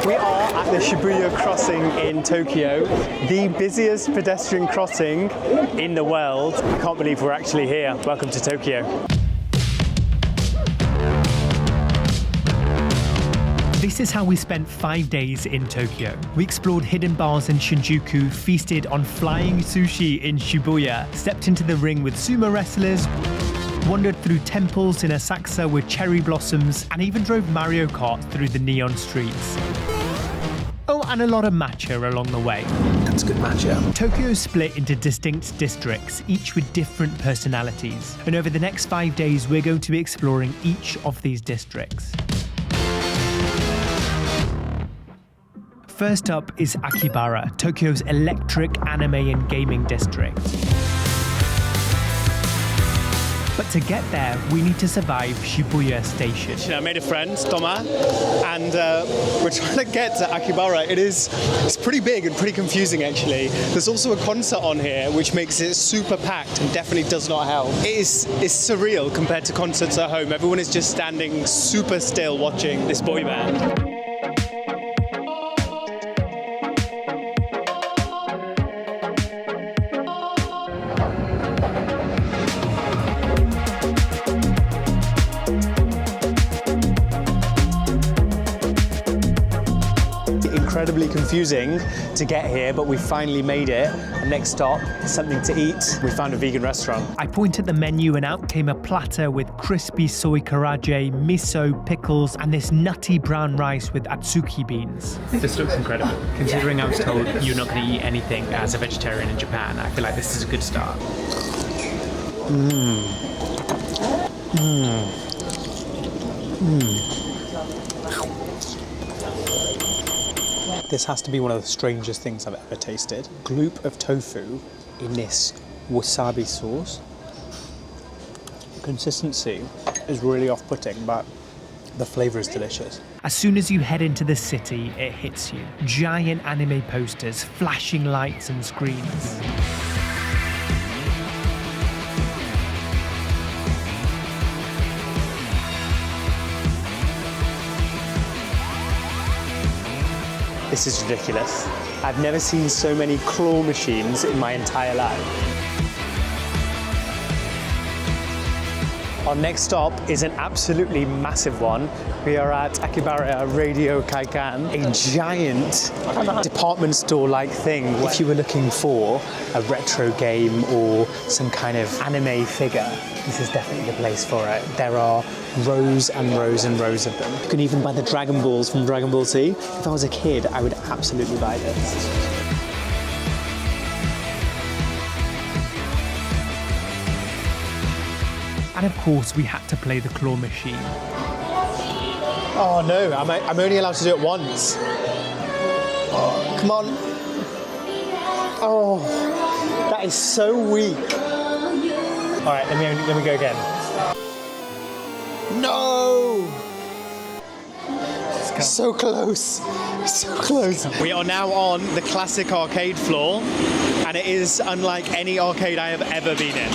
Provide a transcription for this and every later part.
We are at the Shibuya Crossing in Tokyo, the busiest pedestrian crossing in the world. I can't believe we're actually here. Welcome to Tokyo. This is how we spent 5 days in Tokyo. We explored hidden bars in Shinjuku, feasted on flying sushi in Shibuya, stepped into the ring with sumo wrestlers, wandered through temples in Asakusa with cherry blossoms, and even drove Mario Kart through the neon streets. Oh, and a lot of matcha along the way. That's good matcha. Tokyo is split into distinct districts, each with different personalities. And over the next 5 days, we're going to be exploring each of these districts. First up is Akihabara, Tokyo's electric anime and gaming district. But to get there, we need to survive Shibuya Station. I made a friend, Toma, and we're trying to get to Akihabara. It's pretty big and pretty confusing, actually. There's also a concert on here, which makes it super packed and definitely does not help. It's surreal compared to concerts at home. Everyone is just standing super still watching this boy band. Incredibly confusing to get here, but we finally made it. And next stop, something to eat. We found a vegan restaurant. I pointed the menu and out came a platter with crispy soy karaage, miso, pickles, and this nutty brown rice with atsuki beans. This looks incredible. Considering I was told you're not going to eat anything as a vegetarian in Japan, I feel like this is a good start. This has to be one of the strangest things I've ever tasted. Gloop of tofu in this wasabi sauce. The consistency is really off-putting, but the flavour is delicious. As soon as you head into the city, it hits you. Giant anime posters, flashing lights and screens. This is ridiculous. I've never seen so many claw machines in my entire life. Our next stop is an absolutely massive one. We are at Akihabara Radio Kaikan, a giant department store-like thing. If you were looking for a retro game or some kind of anime figure, this is definitely the place for it. There are rows and rows and rows of them. You can even buy the Dragon Balls from Dragon Ball Z. If I was a kid, I would absolutely buy this. And of course, we had to play the claw machine. Oh no, I'm only allowed to do it once. Oh, come on. Oh, that is so weak. All right, let me go again. No! So close, so close. We are now on the classic arcade floor, and it is unlike any arcade I have ever been in.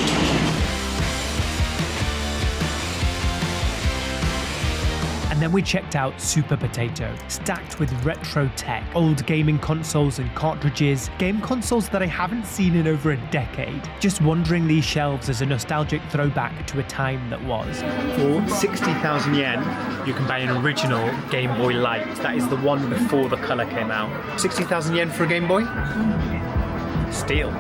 And then we checked out Super Potato, stacked with retro tech, old gaming consoles and cartridges, game consoles that I haven't seen in over a decade. Just wandering these shelves as a nostalgic throwback to a time that was. For 60,000 yen, you can buy an original Game Boy Light. That is the one before the colour came out. 60,000 yen for a Game Boy? Steal.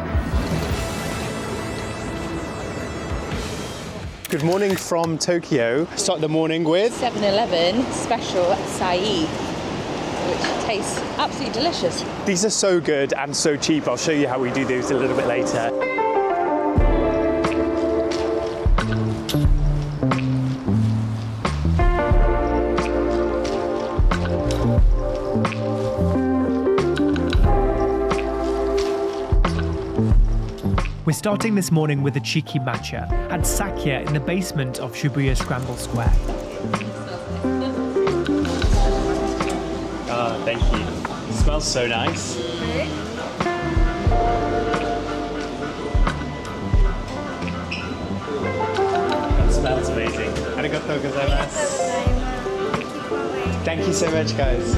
Good morning from Tokyo. Start the morning with 7-Eleven special acai, which tastes absolutely delicious. These are so good and so cheap. I'll show you how we do these a little bit later. We're starting this morning with a cheeky matcha at Sakya in the basement of Shibuya Scramble Square. Ah, thank you. It smells so nice. That smells amazing. Arigatou gozaimasu. Thank you so much, guys.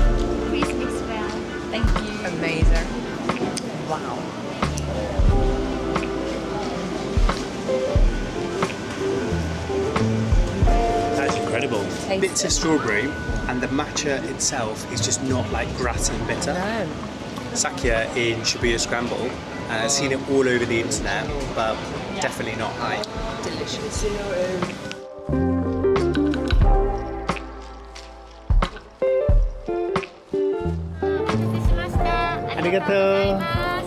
bitter strawberry, and the matcha itself is just not like grassy and bitter. No. Sakya in Shibuya Scramble, seen it all over the internet, but definitely not high. Delicious. Arigatou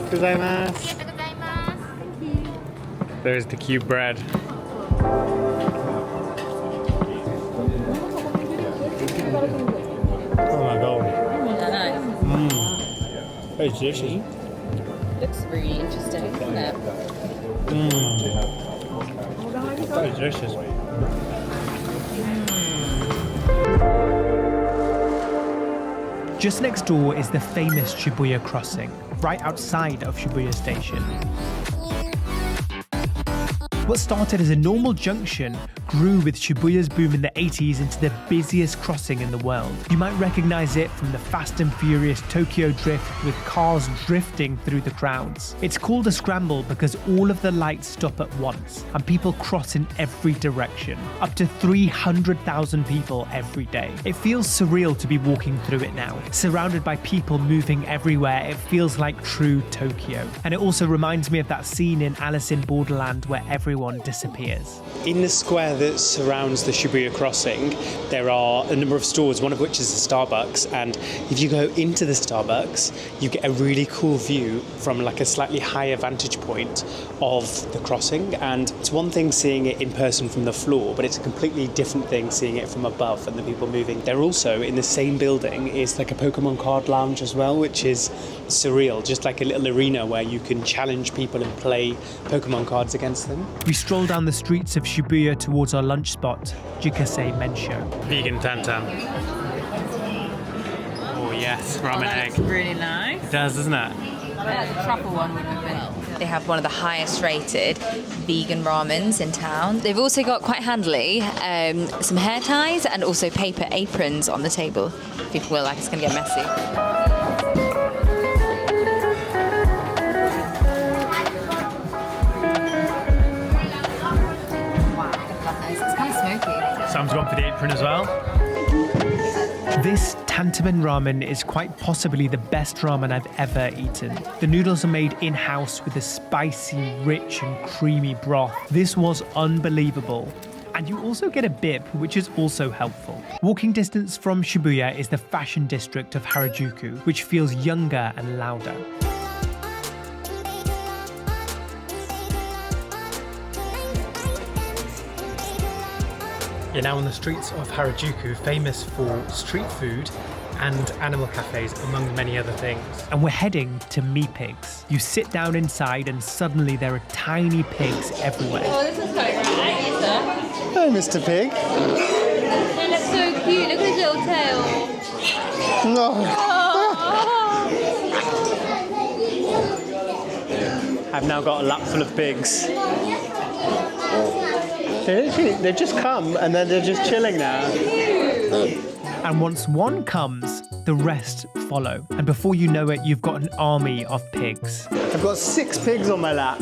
gozaimasu. There's the cube bread. Oh my god. Very delicious. Looks really interesting, doesn't it? Very delicious. Just next door is the famous Shibuya Crossing, right outside of Shibuya Station. What started as a normal junction grew with Shibuya's boom in the 80s into the busiest crossing in the world. You might recognize it from the Fast and Furious Tokyo drift with cars drifting through the crowds. It's called a scramble because all of the lights stop at once and people cross in every direction. Up to 300,000 people every day. It feels surreal to be walking through it now. Surrounded by people moving everywhere, it feels like true Tokyo. And it also reminds me of that scene in Alice in Borderland where everyone disappears. In the square that surrounds the Shibuya Crossing, there are a number of stores, one of which is a Starbucks, and if you go into the Starbucks, you get a really cool view from like a slightly higher vantage point of the crossing, and it's one thing seeing it in person from the floor, but it's a completely different thing seeing it from above and the people moving. There also, in the same building, is like a Pokemon card lounge as well, which is surreal, just like a little arena where you can challenge people and play Pokemon cards against them. We stroll down the streets of Shibuya towards our lunch spot, Jikase Mensho. Vegan tantan. Oh yes, ramen egg. Really nice. It does, doesn't it? Yeah, the truffle one would have been. They have one of the highest rated vegan ramens in town. They've also got, quite handily, some hair ties and also paper aprons on the table. People were like, it's going to get messy. Sam's gone for the apron as well. This tantamen ramen is quite possibly the best ramen I've ever eaten. The noodles are made in-house with a spicy, rich and creamy broth. This was unbelievable. And you also get a bib, which is also helpful. Walking distance from Shibuya is the fashion district of Harajuku, which feels younger and louder. You're now on the streets of Harajuku, famous for street food and animal cafes, among many other things. And we're heading to Me Pigs. You sit down inside and suddenly there are tiny pigs everywhere. Oh, this is quite right, isn't it? Hi, Mr. Pig. They look so cute. Look at his little tail. No. Oh. I've now got a lap full of pigs. They've just come and then they're just chilling now. And once one comes, the rest follow. And before you know it, you've got an army of pigs. I've got 6 pigs on my lap.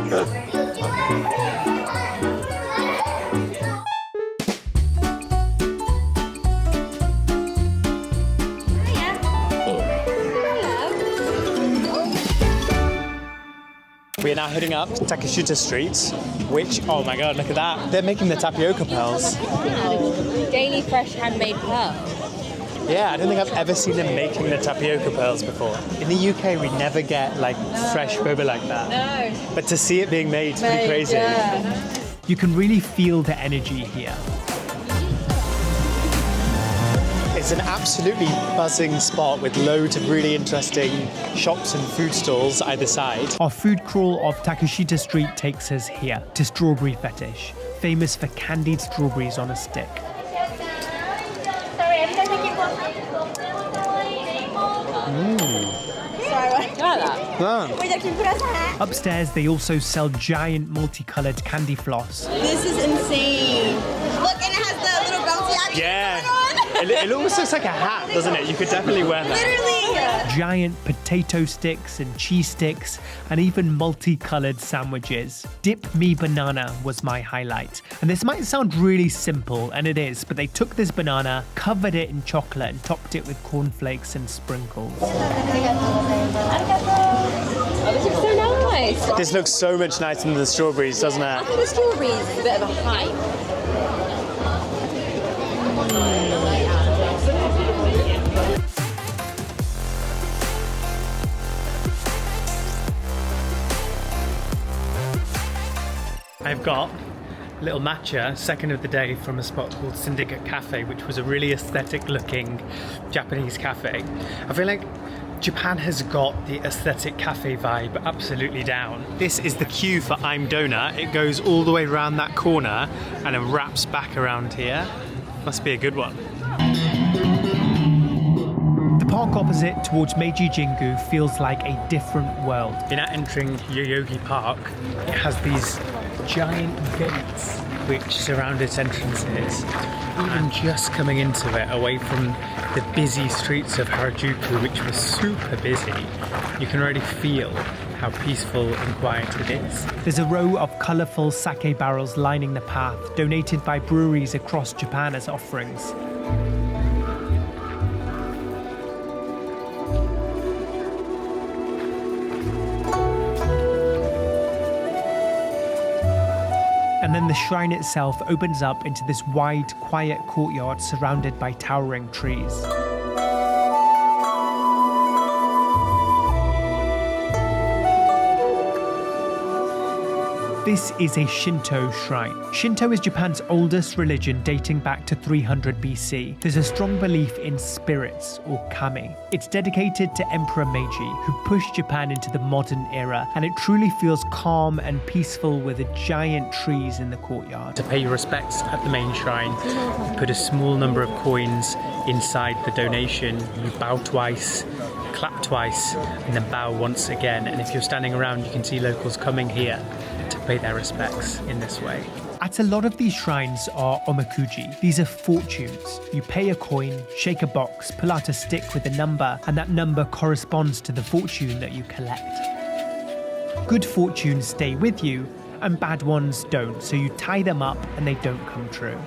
We are now heading up Takeshita Street, which, oh my god, look at that. They're making the tapioca pearls. Wow. Daily fresh handmade pearl. Yeah, I don't think I've ever seen them making the tapioca pearls before. In the UK, we never get like fresh boba like that. No. But to see it being made is pretty crazy. Yeah. You can really feel the energy here. It's an absolutely buzzing spot with loads of really interesting shops and food stalls either side. Our food crawl of Takeshita Street takes us here to Strawberry Fetish, famous for candied strawberries on a stick. Upstairs, they also sell giant multicolored candy floss. This is insane. Look, and it has the little bouncy action Yeah. going on. It almost looks like a hat, doesn't it? You could definitely wear that. Giant potato sticks and cheese sticks, and even multicolored sandwiches. Dip me banana was my highlight. And this might sound really simple, and it is, but they took this banana, covered it in chocolate, and topped it with cornflakes and sprinkles. This looks so nice. This looks so much nicer than the strawberries, doesn't I it? think the strawberries is a bit of a hype. I've got a little matcha, second of the day, from a spot called Syndicate Café, which was a really aesthetic looking Japanese cafe. I feel like Japan has got the aesthetic cafe vibe absolutely down. This is the queue for I'm Donut. It goes all the way around that corner and then wraps back around here. Must be a good one. The park opposite towards Meiji Jingu feels like a different world. You're now entering Yoyogi Park. It has these giant gates which surround its entrances. Even just coming into it, away from the busy streets of Harajuku, which was super busy, you can already feel how peaceful and quiet it is. There's a row of colourful sake barrels lining the path, donated by breweries across Japan as offerings. And then the shrine itself opens up into this wide, quiet courtyard surrounded by towering trees. This is a Shinto shrine. Shinto is Japan's oldest religion, dating back to 300 BC. There's a strong belief in spirits, or kami. It's dedicated to Emperor Meiji, who pushed Japan into the modern era, and it truly feels calm and peaceful with the giant trees in the courtyard. To pay your respects at the main shrine, you put a small number of coins inside the donation. You bow twice, clap twice, and then bow once again. And if you're standing around, you can see locals coming here to pay their respects in this way. At a lot of these shrines are omakuji. These are fortunes. You pay a coin, shake a box, pull out a stick with a number, and that number corresponds to the fortune that you collect. Good fortunes stay with you, and bad ones don't, so you tie them up and they don't come true.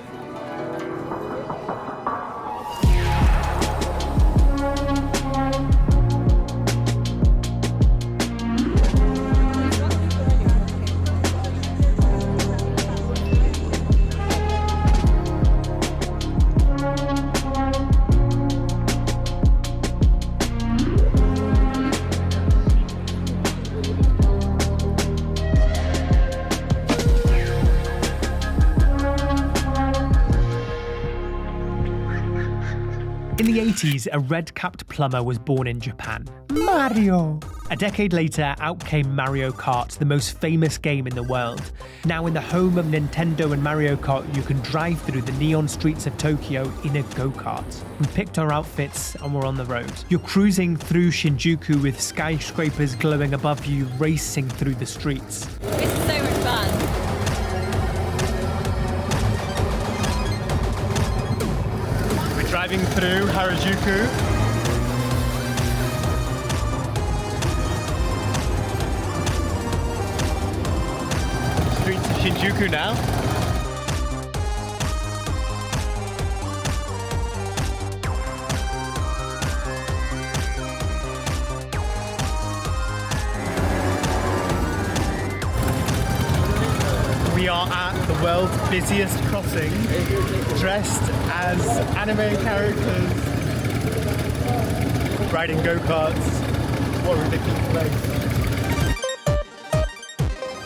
In the 80s, a red-capped plumber was born in Japan. Mario! A decade later, out came Mario Kart, the most famous game in the world. Now in the home of Nintendo and Mario Kart, you can drive through the neon streets of Tokyo in a go-kart. We picked our outfits and we're on the road. You're cruising through Shinjuku with skyscrapers glowing above you, racing through the streets. This is so much fun. Driving through Harajuku. Streets of Shinjuku now. We are at the world's busiest crossing, dressed as anime characters, riding go-karts. What a ridiculous place.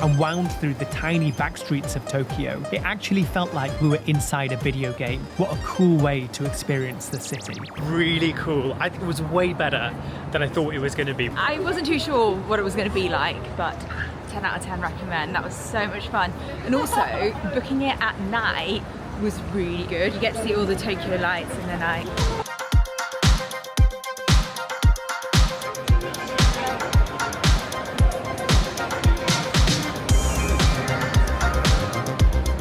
And wound through the tiny back streets of Tokyo. It actually felt like we were inside a video game. What a cool way to experience the city. Really cool. I think it was way better than I thought it was going to be. I wasn't too sure what it was going to be like, but 10 out of 10 recommend. That was so much fun. And also, booking it at night was really good. You get to see all the Tokyo lights in the night.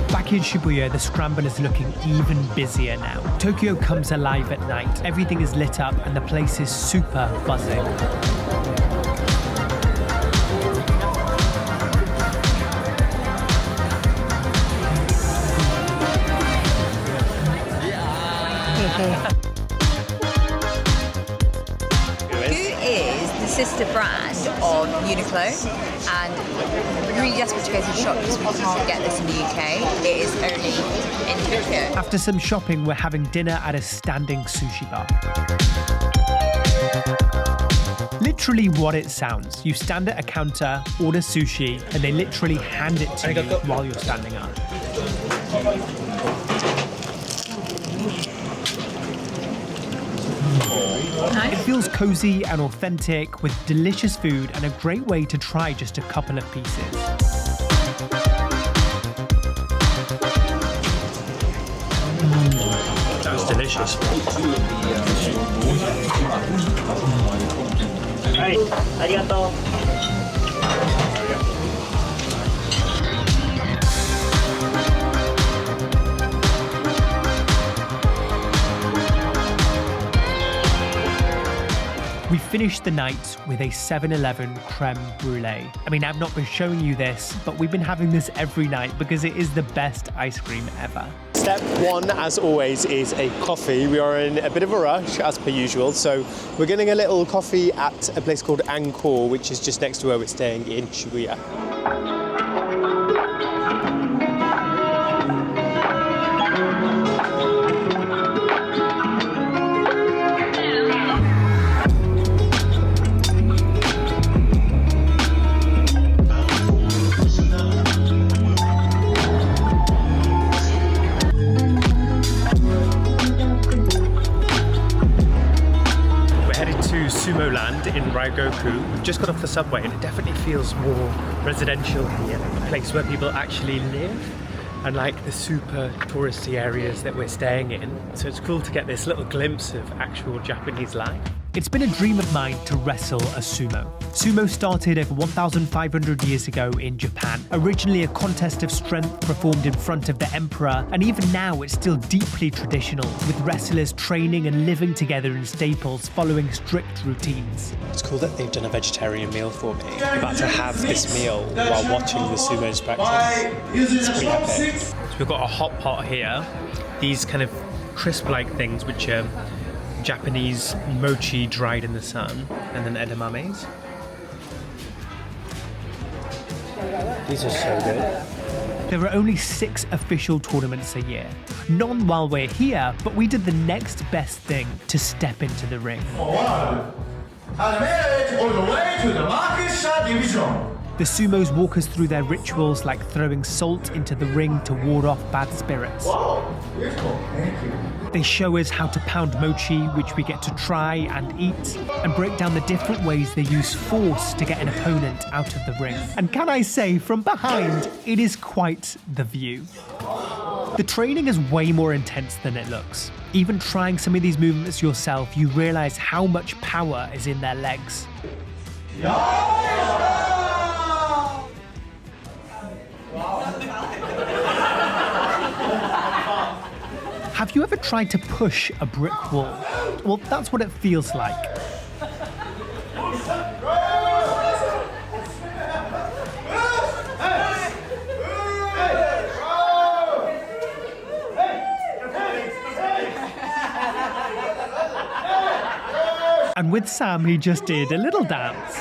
Back Like in Shibuya, the scramble is looking even busier now. Tokyo comes alive at night. Everything is lit up and the place is super buzzing. Is the sister brand of Uniqlo, and we're really desperate to go to the shop because we can't get this in the UK. It is only in Tokyo. After some shopping, we're having dinner at a standing sushi bar. Literally what it sounds. You stand at a counter, order sushi, and they literally hand it to you while you're standing up. It feels cozy and authentic with delicious food and a great way to try just a couple of pieces. That was delicious. We finished the night with a 7-Eleven creme brulee. I mean, I've not been showing you this, but we've been having this every night because it is the best ice cream ever. Step one, as always, is a coffee. We are in a bit of a rush, as per usual, so we're getting a little coffee at a place called Angkor, which is just next to where we're staying in Shibuya. Sumo land in Ryogoku. We've just got off the subway and it definitely feels more residential here, a place where people actually live, unlike the super touristy areas that we're staying in. So it's cool to get this little glimpse of actual Japanese life. It's been a dream of mine to wrestle a sumo. Sumo started over 1,500 years ago in Japan. Originally a contest of strength performed in front of the emperor, and even now it's still deeply traditional, with wrestlers training and living together in staples, following strict routines. It's cool that they've done a vegetarian meal for me. I'm about to have this meal while watching the sumos practice. It's pretty epic. So we've got a hot pot here, these kind of crisp-like things which are Japanese mochi dried in the sun, and then edamames. These are so good. There are only 6 official tournaments a year. None while we're here, but we did the next best thing to step into the ring. And made all the way to the Matcha division. The sumos walk us through their rituals like throwing salt into the ring to ward off bad spirits. Wow, beautiful. Thank you. They show us how to pound mochi, which we get to try and eat, and break down the different ways they use force to get an opponent out of the ring. And can I say, from behind, it is quite the view. The training is way more intense than it looks. Even trying some of these movements yourself, you realize how much power is in their legs. Have you ever tried to push a brick wall? Well, that's what it feels like. And with Sam, he just did a little dance.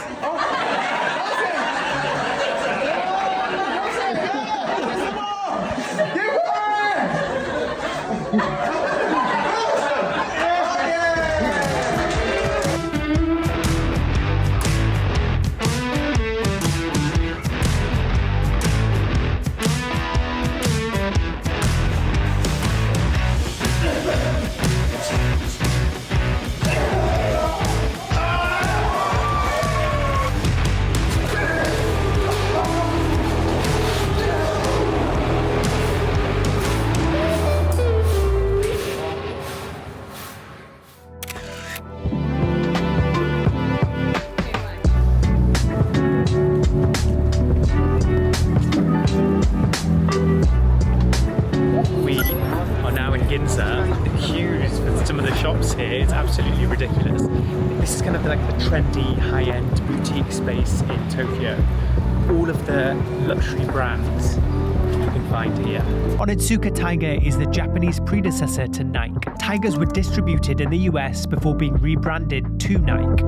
high-end boutique space in Tokyo. All of the luxury brands you can find here. Onitsuka Tiger is the Japanese predecessor to Nike. Tigers were distributed in the US before being rebranded to Nike.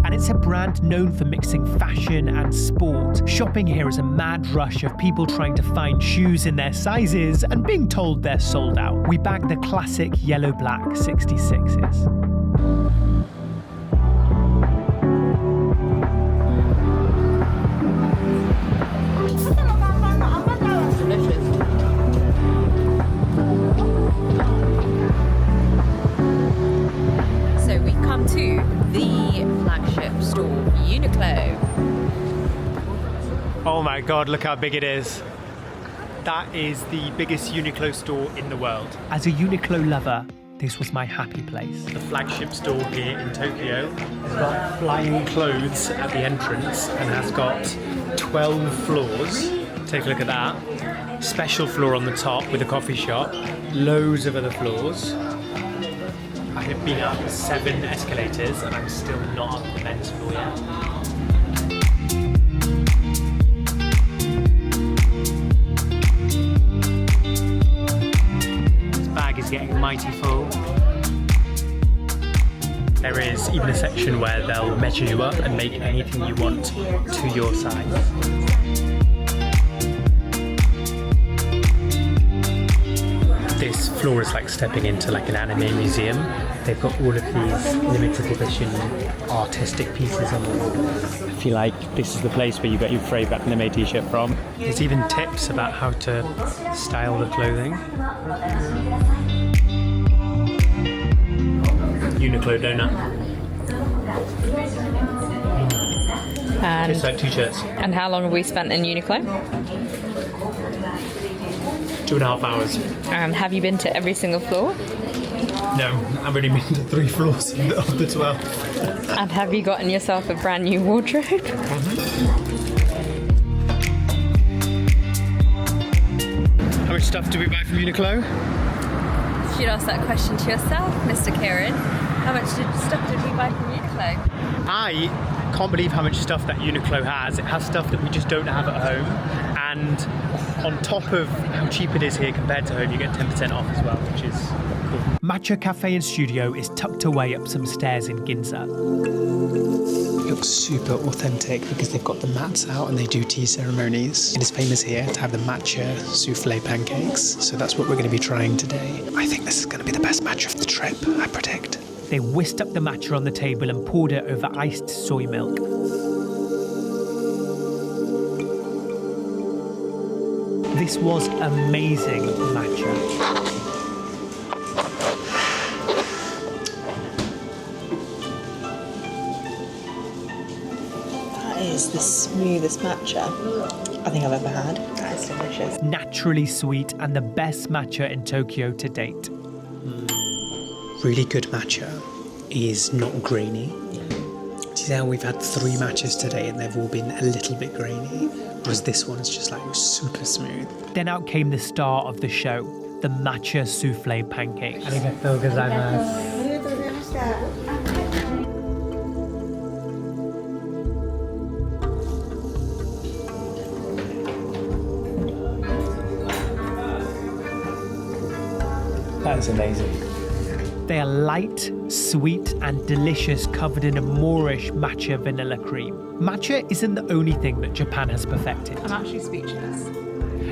And it's a brand known for mixing fashion and sport. Shopping here is a mad rush of people trying to find shoes in their sizes and being told they're sold out. We bagged the classic yellow-black 66s. So we've come to the flagship store, Uniqlo. Oh my god, look how big it is. That is the biggest Uniqlo store in the world. As a Uniqlo lover, this was my happy place. The flagship store here in Tokyo has got flying clothes at the entrance and has got 12 floors. Take a look at that. Special floor on the top with a coffee shop. Loads of other floors. I have been up 7 escalators and I'm still not up the men's floor yet. This bag is getting mighty full. There is even a section where they'll measure you up and make anything you want to your size. This floor is like stepping into like an anime museum. They've got all of these limited edition artistic pieces on them. I feel like this is the place where you get your favourite anime t-shirt from. There's even tips about how to style the clothing. Uniqlo donut. It's like 2 shirts. And how long have we spent in Uniqlo? 2.5 hours. Have you been to every single floor? No, I've only been to 3 floors of the 12. And have you gotten yourself a brand new wardrobe? How much stuff do we buy from Uniqlo? You should ask that question to yourself, Mr. Kieran. How much stuff did we buy from Uniqlo? I can't believe how much stuff that Uniqlo has. It has stuff that we just don't have at home. And on top of how cheap it is here compared to home, you get 10% off as well, which is cool. Matcha Cafe and Studio is tucked away up some stairs in Ginza. It looks super authentic because they've got the mats out and they do tea ceremonies. It is famous here to have the matcha souffle pancakes, so that's what we're going to be trying today. I think this is going to be the best matcha of the trip, I predict. They whisked up the matcha on the table and poured it over iced soy milk. This was amazing matcha. That is the smoothest matcha I think I've ever had. That is delicious. Naturally sweet and the best matcha in Tokyo to date. Really good matcha is not grainy. See how we've had 3 matchas today and they've all been a little bit grainy, whereas this one is just like super smooth. Then out came the star of the show, the matcha souffle pancakes. Arigatou gozaimasu. That is amazing. They are light, sweet and delicious, covered in a Moorish matcha vanilla cream. Matcha isn't the only thing that Japan has perfected. I'm actually speechless.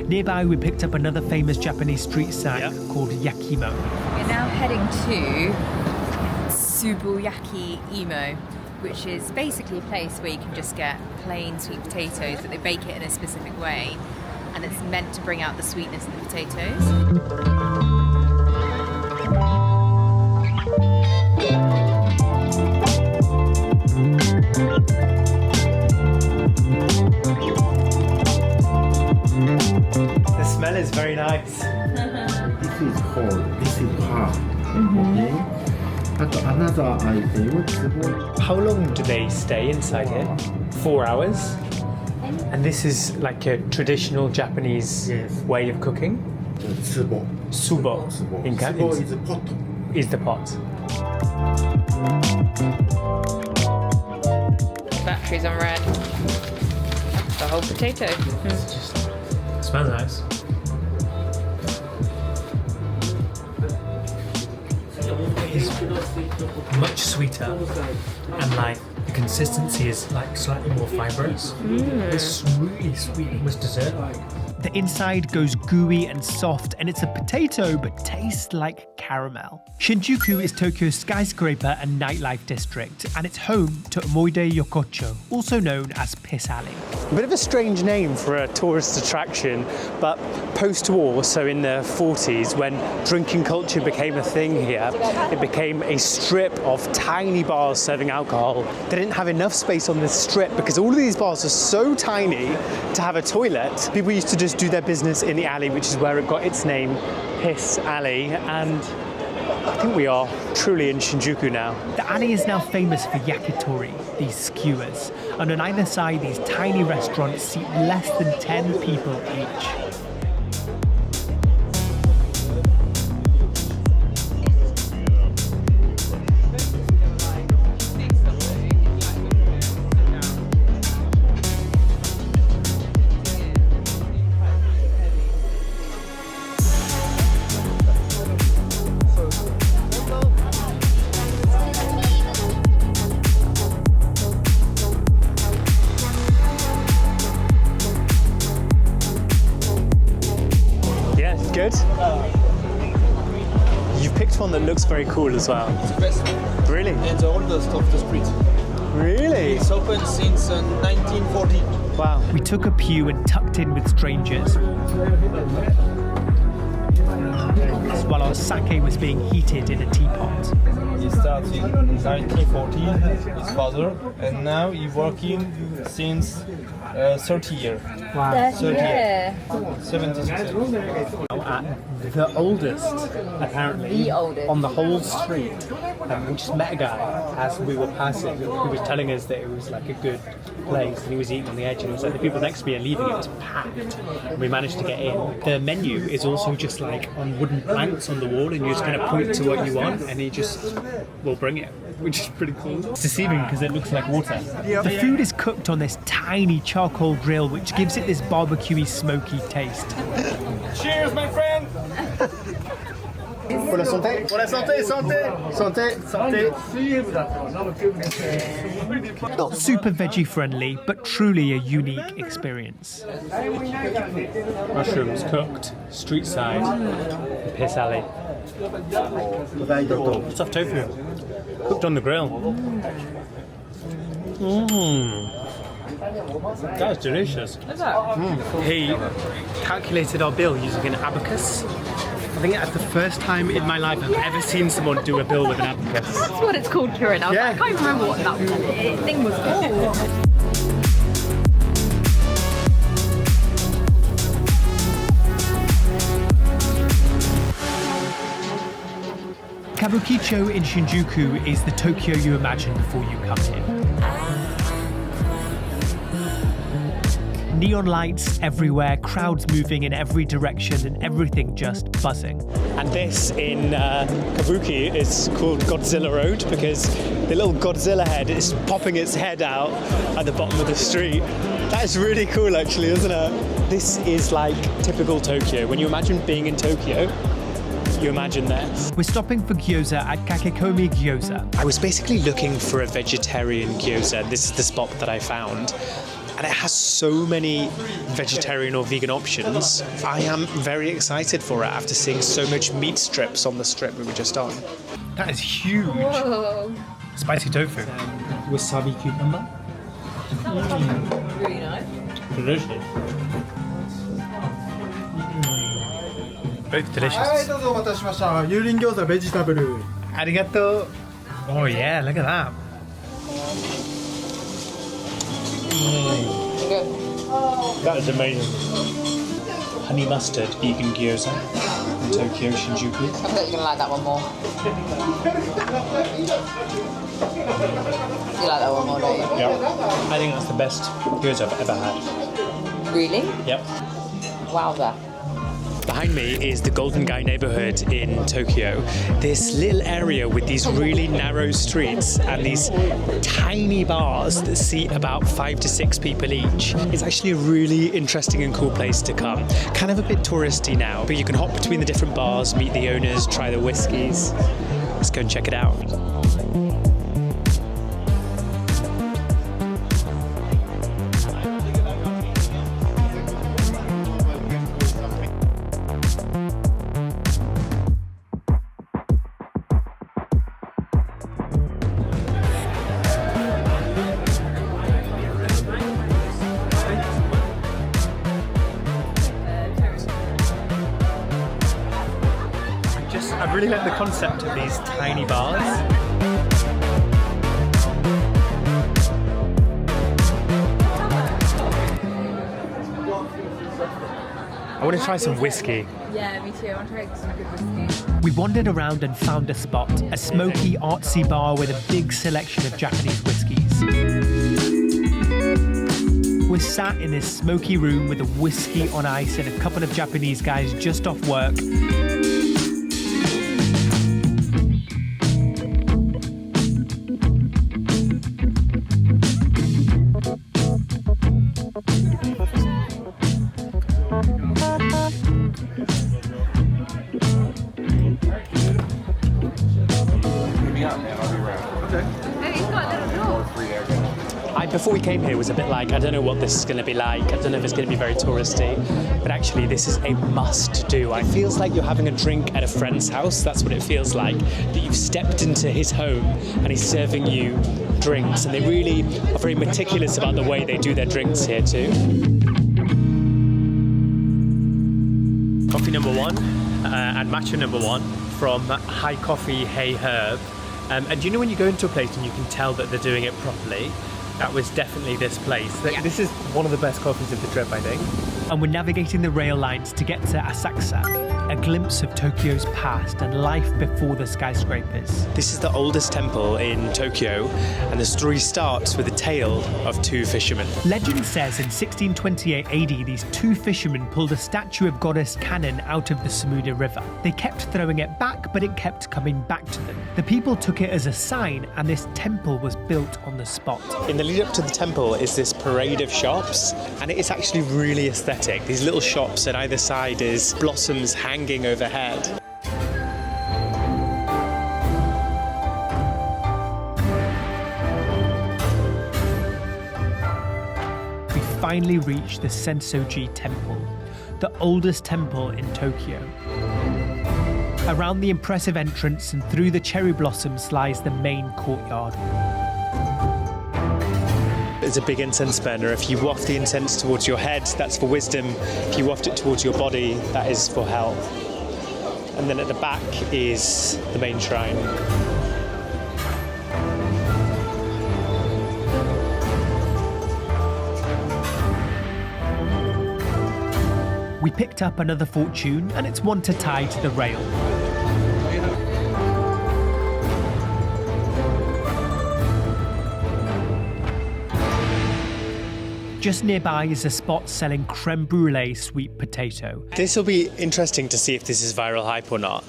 Nearby we picked up another famous Japanese street snack called yakimo. We're now heading to Tsubuyaki Imo, which is basically a place where you can just get plain sweet potatoes, but they bake it in a specific way, and it's meant to bring out the sweetness of the potatoes. The smell is very nice. This is cold, this is hot. Okay. But another item, tsubo. How long do they stay inside here? 4 hours? And this is like a traditional Japanese way of cooking? Tsubo. Subo. Tsubo. In Tsubo is pot. is the pot. Batteries on red. The whole potato. Smells nice. It's much sweeter, and like the consistency is like slightly more fibrous. It's really sweet, almost dessert-like. The inside goes gooey and soft, and it's a potato but tastes like caramel. Shinjuku is Tokyo's skyscraper and nightlife district, and it's home to Omoide Yokocho, also known as Piss Alley. A bit of a strange name for a tourist attraction, but post-war, so in the 40s, when drinking culture became a thing here, it became a strip of tiny bars serving alcohol. They didn't have enough space on this strip because all of these bars are so tiny to have a toilet. People used to just do their business in the alley, which is where it got its name, Piss Alley, and I think we are truly in Shinjuku now. The alley is now famous for yakitori, these skewers, and on either side these tiny restaurants seat less than 10 people each. Good? You've picked one that looks very cool as well. It's the best. Really? And the oldest of the street. Really? It's open since 1940. Wow. We took a pew and tucked in with strangers, while our sake was being heated in a teapot. He started in 1940, his father, and now he's working since 30 years. Wow. 30 years. 76 years. At the oldest, apparently, The oldest. on the whole street. We just met a guy as we were passing who was telling us that it was like a good place, and he was eating on the edge, and it was like the people next to me are leaving, it was packed. And we managed to get in. The menu is also just like on wooden planks on the wall, and you just kind of point to what you want, and he just will bring it, which is pretty cool. It's deceiving because it looks like water. The food is cooked on this tiny charcoal grill, which gives it this barbecuey, smoky taste. Cheers, my friend! Pour la santé. Pour la santé, santé, santé, santé. Not super veggie friendly, but truly a unique experience. Mushrooms cooked, street side, Piss Alley. Soft tofu, cooked on the grill. That was delicious. He calculated our bill using an abacus. I think that's the first time in my life I've ever seen someone do a bill with an abacus. That's what it's called, Kieran. I can't even remember what that thing was called. Kabukicho in Shinjuku is the Tokyo you imagine before you come here. Neon lights everywhere, crowds moving in every direction, and everything just buzzing. And this in Kabuki is called Godzilla Road because the little Godzilla head is popping its head out at the bottom of the street. That is really cool actually, isn't it? This is like typical Tokyo. When you imagine being in Tokyo, you imagine this. We're stopping for gyoza at Kakekomi Gyoza. I was basically looking for a vegetarian gyoza. This is the spot that I found. And it has so many vegetarian or vegan options. I am very excited for it after seeing so much meat strips on the strip we were just on. That is huge. Whoa. Spicy tofu. Wasabi cucumber. Really nice. Delicious. Both delicious. はい、どうぞお待たせしました。油淋餃子ベジタブル。 Arigato. Oh yeah, look at that. That is amazing. Honey mustard vegan gyoza in Tokyo, Shinjuku. I bet you're gonna like that one more. You like that one more, don't you? Yeah. I think that's the best gyoza I've ever had. Really? Yep. Wowza. Behind me is the Golden Gai neighborhood in Tokyo. This little area with these really narrow streets and these tiny bars that seat about 5 to 6 people each. It's actually a really interesting and cool place to come. Kind of a bit touristy now, but you can hop between the different bars, meet the owners, try the whiskies. Let's go and check it out. I really like the concept of these tiny bars. I want to try some whiskey. Yeah, me too. I want to try some good whiskey. We wandered around and found a spot, a smoky, artsy bar with a big selection of Japanese whiskies. We're sat in this smoky room with a whiskey on ice and a couple of Japanese guys just off work. Before we came here was a bit like, I don't know what this is going to be like, I don't know if it's going to be very touristy, but actually this is a must do. It feels like you're having a drink at a friend's house, that's what it feels like, that you've stepped into his home and he's serving you drinks, and they really are very meticulous about the way they do their drinks here too. Coffee number 1 and matcha number 1 from High Coffee Hey Herb. And do you know when you go into a place and you can tell that they're doing it properly? That was definitely this place. Yeah. This is one of the best coffees of the trip, I think. And we're navigating the rail lines to get to Asakusa, a glimpse of Tokyo's past and life before the skyscrapers. This is the oldest temple in Tokyo, and the story starts with a tale of 2 fishermen. Legend says in 1628 AD, these 2 fishermen pulled a statue of goddess Kannon out of the Samudra River. They kept throwing it back, but it kept coming back to them. The people took it as a sign, and this temple was built on the spot. In the lead up to the temple is this parade of shops, and it is actually really aesthetic. These little shops at either side is blossoms hanging overhead. We finally reached the Senso-ji temple, the oldest temple in Tokyo. Around the impressive entrance and through the cherry blossoms lies the main courtyard. It's a big incense burner. If you waft the incense towards your head, that's for wisdom. If you waft it towards your body, that is for health. And then at the back is the main shrine. We picked up another fortune, and it's one to tie to the rail. Just nearby is a spot selling creme brulee sweet potato. This will be interesting to see if this is viral hype or not.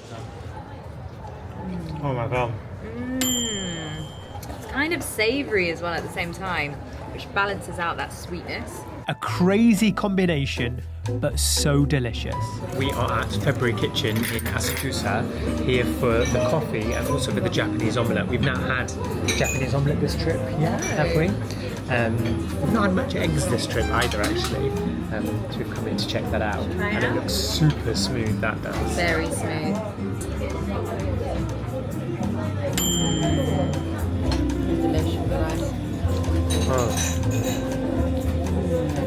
Oh my god. It's kind of savoury as well at the same time, which balances out that sweetness. A crazy combination, but so delicious. We are at February Kitchen in Asakusa, here for the coffee and also for the Japanese omelette. We've now had Japanese omelette this trip, have we? We've not had much eggs this trip either, actually. So we've come in to check that out. And it looks super smooth, that does. Very smooth. Delicious, guys. Oh.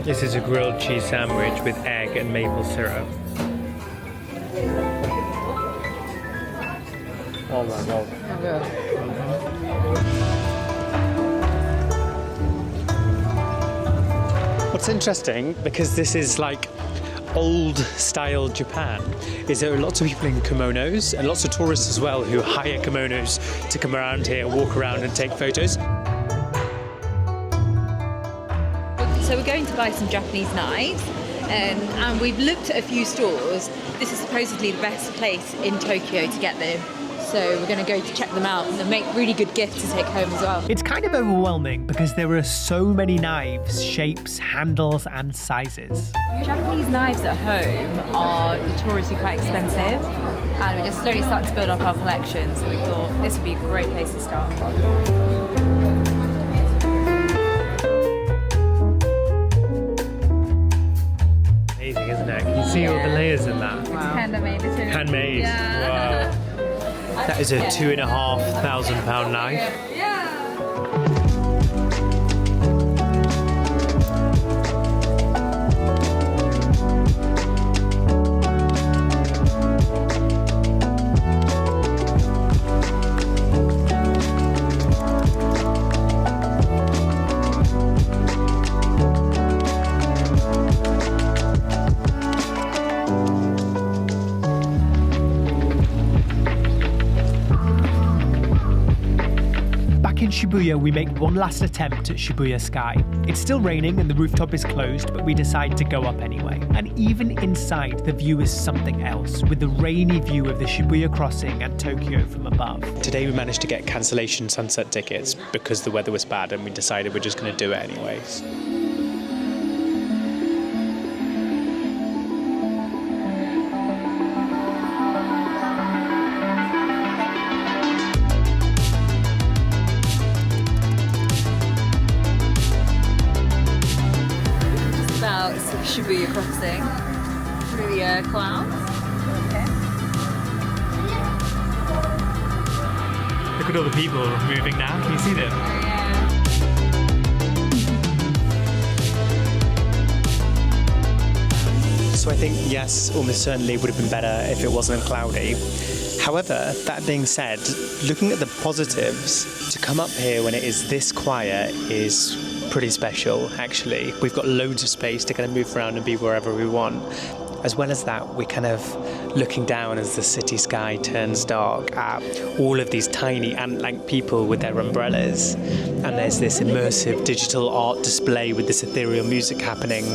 This is a grilled cheese sandwich with egg and maple syrup. Oh my god. What's interesting, because this is like old style Japan, is there are lots of people in kimonos and lots of tourists as well who hire kimonos to come around here, walk around and take photos. So we're going to buy some Japanese knives. And we've looked at a few stores. This is supposedly the best place in Tokyo to get them. So we're going to go to check them out and they'll make really good gifts to take home as well. It's kind of overwhelming because there are so many knives, shapes, handles and sizes. Japanese knives at home are notoriously quite expensive, and we're just slowly starting to build up our collection, so we thought this would be a great place to start. Amazing, isn't it? Can you see all the layers in that? Wow. Handmade. Handmade. Yeah. Wow. That is a £2,500 knife. In Shibuya, we make one last attempt at Shibuya Sky. It's still raining and the rooftop is closed, but we decide to go up anyway. And even inside, the view is something else, with the rainy view of the Shibuya Crossing and Tokyo from above. Today we managed to get cancellation sunset tickets because the weather was bad, and we decided we're just going to do it anyways. Shibuya Crossing through the clouds. Okay. Look at all the people moving now. Can you see them? So I think yes, almost certainly would have been better if it wasn't cloudy. However, that being said, looking at the positives, to come up here when it is this quiet is pretty special, actually. We've got loads of space to kind of move around and be wherever we want. As well as that, we're kind of looking down as the city sky turns dark at all of these tiny ant-like people with their umbrellas. And there's this immersive digital art display with this ethereal music happening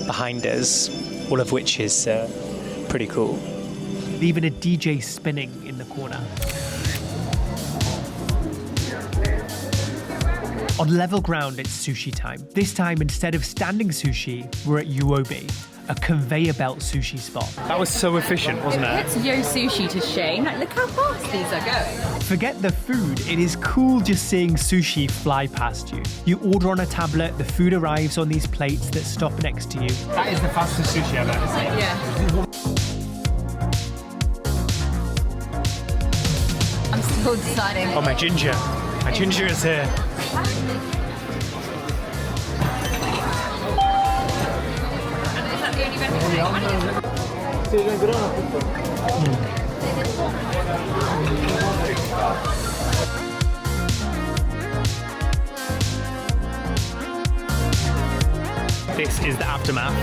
behind us, all of which is pretty cool. Even a DJ spinning in the corner. On level ground, it's sushi time. This time, instead of standing sushi, we're at Yoyogi, a conveyor belt sushi spot. That was so efficient, wasn't it? It's Yo Sushi to shame. Like, look how fast these are going. Forget the food, it is cool just seeing sushi fly past you. You order on a tablet, the food arrives on these plates that stop next to you. That is the fastest sushi I've ever seen. Yeah. I'm still deciding. Oh, my ginger. My ginger is here. This is the aftermath.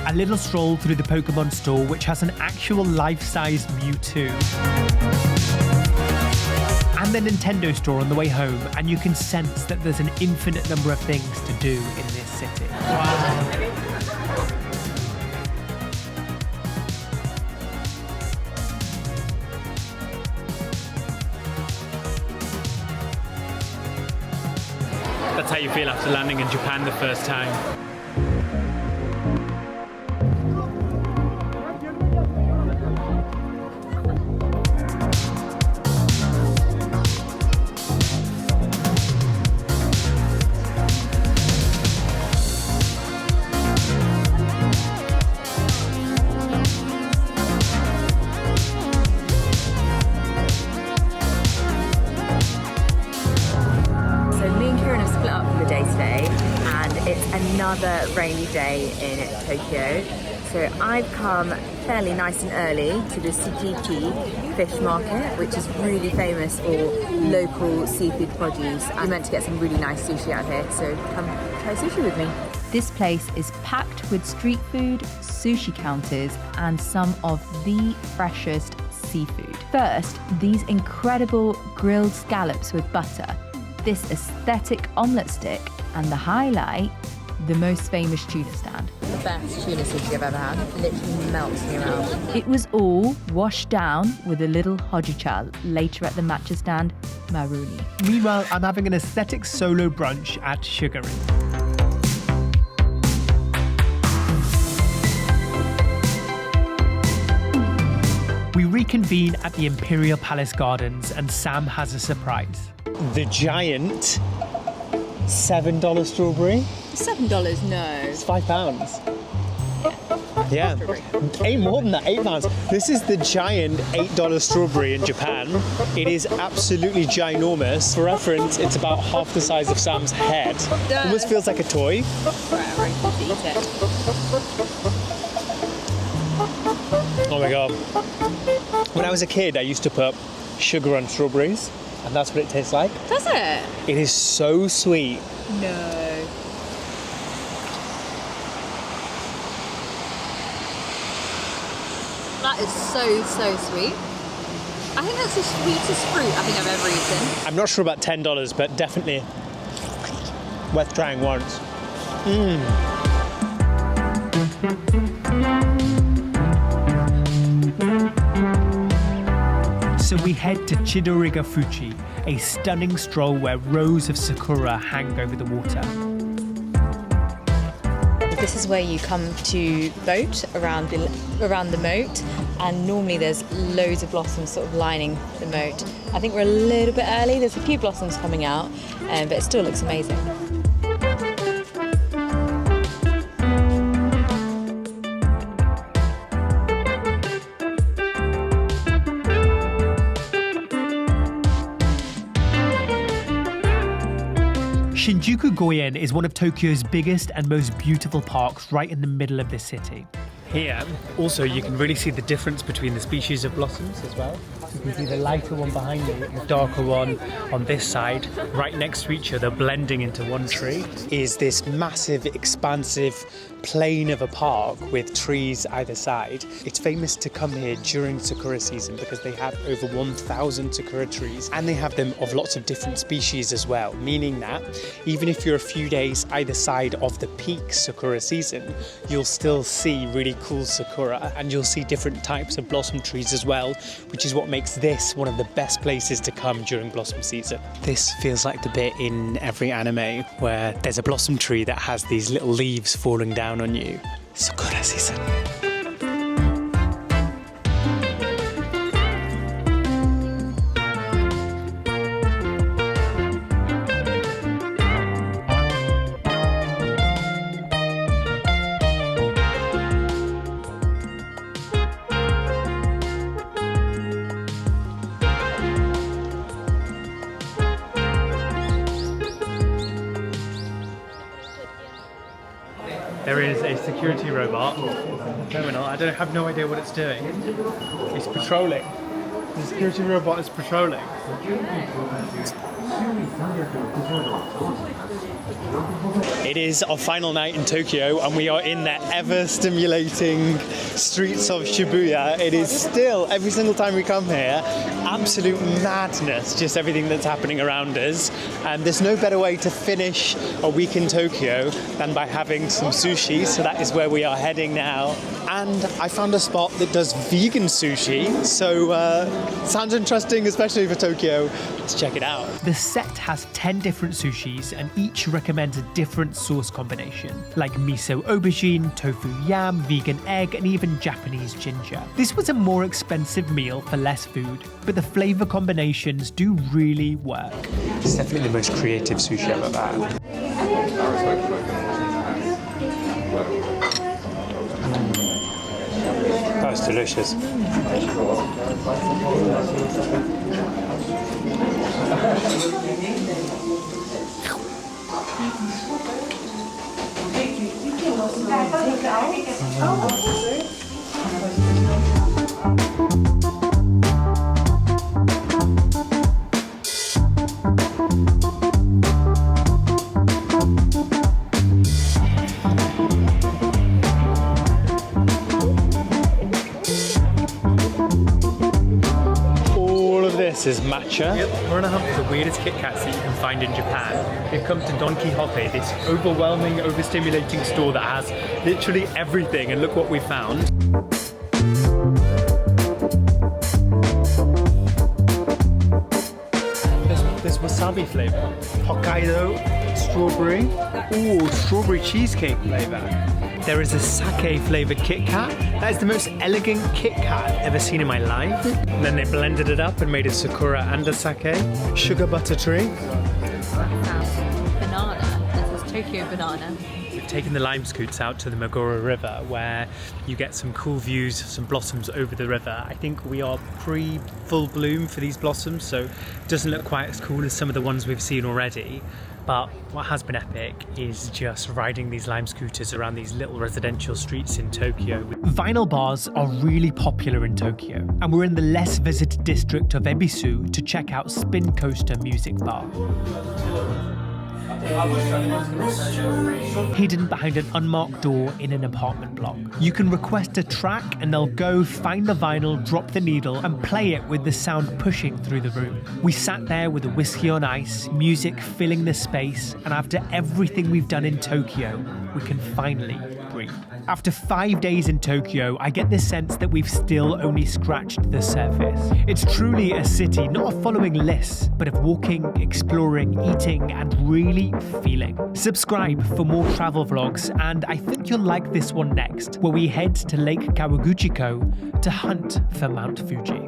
A little stroll through the Pokemon store, which has an actual life-sized Mewtwo. And the Nintendo store on the way home, and you can sense that there's an infinite number of things to do in this city. Wow. That's how you feel after landing in Japan the first time. Another rainy day in Tokyo. So I've come fairly nice and early to the Tsukiji fish market, which is really famous for local seafood produce. I'm meant to get some really nice sushi out here, so come try sushi with me. This place is packed with street food, sushi counters, and some of the freshest seafood. First, these incredible grilled scallops with butter, this aesthetic omelette stick, and the highlight, the most famous tuna stand. The best tuna sushi I've ever had. Literally melts me around. It was all washed down with a little hojicha, later at the matcha stand, maruni. Meanwhile, I'm having an aesthetic solo brunch at Sugaring. We reconvene at the Imperial Palace Gardens and Sam has a surprise. The giant $7 strawberry. $7, no. It's £5. Yeah, more than that, £8. This is the giant $8 strawberry in Japan. It is absolutely ginormous. For reference, it's about half the size of Sam's head. Almost feels like a toy. Right, I'm ready to eat it. Oh my god. When I was a kid, I used to put sugar on strawberries, and that's what it tastes like. Does it? It is so sweet. No. That is so sweet. I think that's the sweetest fruit I think I've ever eaten. I'm not sure about $10, but definitely worth trying once. So we head to Chidoriga Fuji, a stunning stroll where rows of sakura hang over the water. This is where you come to boat around the moat, and normally there's loads of blossoms sort of lining the moat. I think we're a little bit early, there's a few blossoms coming out, but it still looks amazing. Shinjuku Goyen is one of Tokyo's biggest and most beautiful parks right in the middle of the city. Here, also, you can really see the difference between the species of blossoms as well. You can see the lighter one behind me, the darker one on this side, right next to each other, blending into one tree. Is this massive, expansive plain of a park with trees either side. It's famous to come here during sakura season because they have over 1,000 sakura trees, and they have them of lots of different species as well, meaning that even if you're a few days either side of the peak sakura season, you'll still see really cool sakura, and you'll see different types of blossom trees as well, which is what makes this one of the best places to come during blossom season. This feels like the bit in every anime where there's a blossom tree that has these little leaves falling down on you. Sakura season. There is a security robot terminal. I have no idea what it's doing. It's patrolling. The security robot is patrolling. It is our final night in Tokyo, and we are in the ever-stimulating streets of Shibuya. It is still, every single time we come here, absolute madness, just everything that's happening around us. And there's no better way to finish a week in Tokyo than by having some sushi, so that is where we are heading now. And I found a spot that does vegan sushi, so sounds interesting, especially for Tokyo. Let's check it out. The set has 10 different sushis, and each recommends a different sauce combination, like miso aubergine, tofu yam, vegan egg, and even Japanese ginger. This was a more expensive meal for less food, but the flavor combinations do really work. It's definitely the most creative sushi I've ever had. That's delicious. This is Matcha. We're on a hunt for the weirdest Kit Kats that you can find in Japan. We've come to Don Quixote, this overwhelming, overstimulating store that has literally everything, and look what we found. There's wasabi flavour, Hokkaido, strawberry, ooh, strawberry cheesecake flavour. There is a sake flavoured Kit Kat. That is the most elegant Kit Kat I've ever seen in my life. And then they blended it up and made a sakura and a sake. Sugar butter tree. Banana. This is Tokyo banana. We've taken the lime scoots out to the Magura River where you get some cool views, some blossoms over the river. I think we are pre-full bloom for these blossoms, so it doesn't look quite as cool as some of the ones we've seen already. But what has been epic is just riding these lime scooters around these little residential streets in Tokyo. Vinyl bars are really popular in Tokyo, and we're in the less visited district of Ebisu to check out Spin Coaster Music Bar. Hidden behind an unmarked door in an apartment block. You can request a track and they'll go find the vinyl, drop the needle and play it with the sound pushing through the room. We sat there with a whiskey on ice, music filling the space, and after everything we've done in Tokyo, we can finally breathe. After 5 days in Tokyo, I get the sense that we've still only scratched the surface. It's truly a city not of following lists, but of walking, exploring, eating, and really feeling. Subscribe for more travel vlogs, and I think you'll like this one next, where we head to Lake Kawaguchiko to hunt for Mount Fuji.